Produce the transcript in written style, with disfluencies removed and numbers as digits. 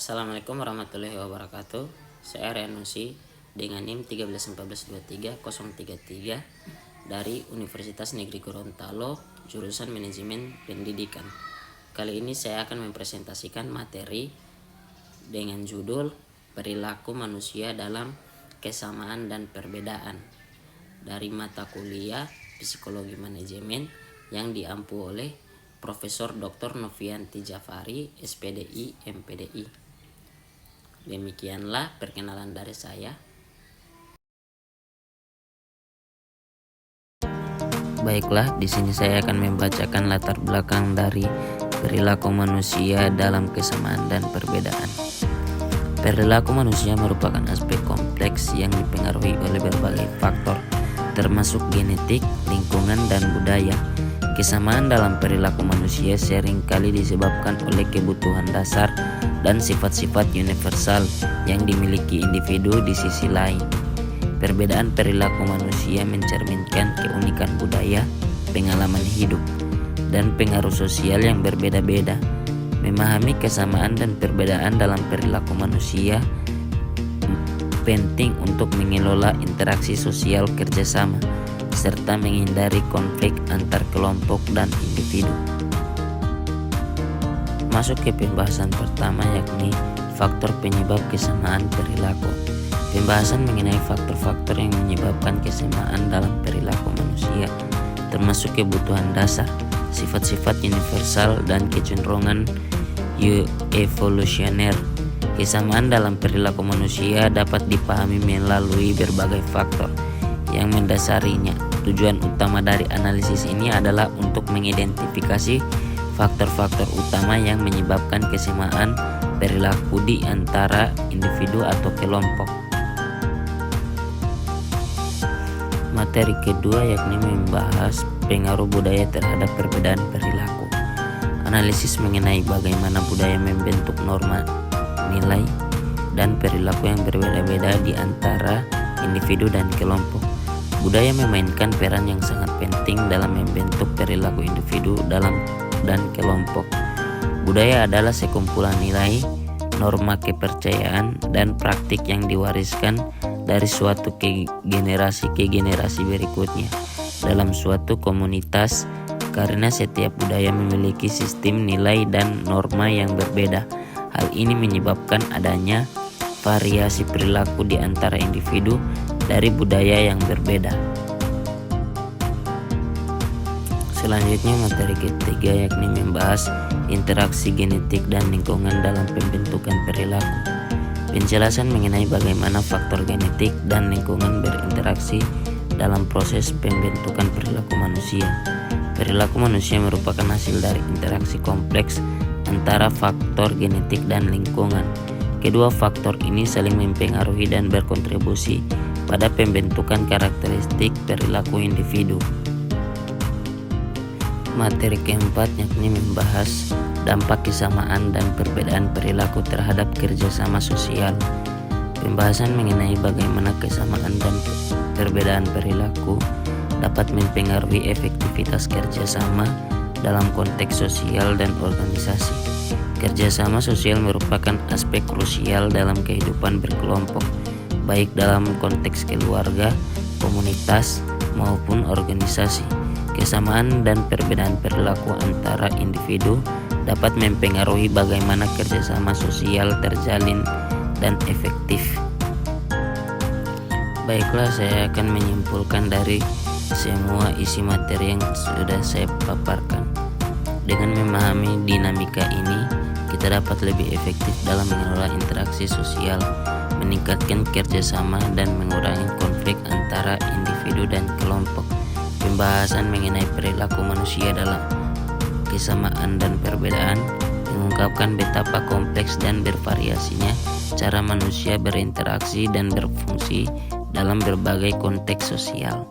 Assalamualaikum warahmatullahi wabarakatuh. Saya Renusi dengan NIM 131423-033 dari Universitas Negeri Gorontalo, jurusan Manajemen Pendidikan. Kali ini saya akan mempresentasikan materi dengan judul Perilaku Manusia dalam Kesamaan dan Perbedaan dari mata kuliah Psikologi Manajemen yang diampu oleh Profesor Dr. Novianti Jafari, SPDI, MPDI. Demikianlah perkenalan dari saya. Baiklah, di sini saya akan membacakan latar belakang dari perilaku manusia dalam kesamaan dan perbedaan. Perilaku manusia merupakan aspek kompleks yang dipengaruhi oleh berbagai faktor, termasuk genetik, lingkungan, dan budaya. Kesamaan dalam perilaku manusia seringkali disebabkan oleh kebutuhan dasar dan sifat-sifat universal yang dimiliki individu di sisi lain. Perbedaan perilaku manusia mencerminkan keunikan budaya, pengalaman hidup, dan pengaruh sosial yang berbeda-beda. Memahami kesamaan dan perbedaan dalam perilaku manusia penting untuk mengelola interaksi sosial kerjasama, serta menghindari konflik antar kelompok dan individu. Masuk ke pembahasan pertama, yakni faktor penyebab kesamaan perilaku. Pembahasan mengenai faktor-faktor yang menyebabkan kesamaan dalam perilaku manusia, termasuk kebutuhan dasar, sifat-sifat universal, dan kecenderungan evolusioner. Kesamaan dalam perilaku manusia dapat dipahami melalui berbagai faktor yang mendasarinya. Tujuan utama dari analisis ini adalah untuk mengidentifikasi faktor-faktor utama yang menyebabkan kesamaan perilaku di antara individu atau kelompok. Materi kedua yakni membahas pengaruh budaya terhadap perbedaan perilaku. Analisis mengenai bagaimana budaya membentuk norma, nilai, dan perilaku yang berbeda-beda di antara individu dan kelompok. Budaya memainkan peran yang sangat penting dalam membentuk perilaku individu dan kelompok. Budaya adalah sekumpulan nilai, norma kepercayaan, dan praktik yang diwariskan dari suatu generasi ke generasi berikutnya dalam suatu komunitas. Karena setiap budaya memiliki sistem nilai dan norma yang berbeda, hal ini menyebabkan adanya variasi perilaku di antara individu dari budaya yang berbeda. Selanjutnya materi ketiga yakni membahas interaksi genetik dan lingkungan dalam pembentukan perilaku. Penjelasan mengenai bagaimana faktor genetik dan lingkungan berinteraksi dalam proses pembentukan perilaku manusia. Perilaku manusia merupakan hasil dari interaksi kompleks antara faktor genetik dan lingkungan. Kedua faktor ini saling mempengaruhi dan berkontribusi pada pembentukan karakteristik perilaku individu. Materi keempat yakni membahas dampak kesamaan dan perbedaan perilaku terhadap kerjasama sosial. Pembahasan mengenai bagaimana kesamaan dan perbedaan perilaku dapat mempengaruhi efektivitas kerjasama dalam konteks sosial dan organisasi. Kerjasama sosial merupakan aspek krusial dalam kehidupan berkelompok, baik dalam konteks keluarga, komunitas, maupun organisasi. Kesamaan dan perbedaan perilaku antara individu dapat mempengaruhi bagaimana kerjasama sosial terjalin dan efektif. Baiklah, saya akan menyimpulkan dari semua isi materi yang sudah saya paparkan. Dengan memahami dinamika ini, kita dapat lebih efektif dalam mengelola interaksi sosial, meningkatkan kerjasama, dan mengurangi konflik antara individu dan kelompok. Pembahasan mengenai perilaku manusia dalam kesamaan dan perbedaan mengungkapkan betapa kompleks dan bervariasinya cara manusia berinteraksi dan berfungsi dalam berbagai konteks sosial.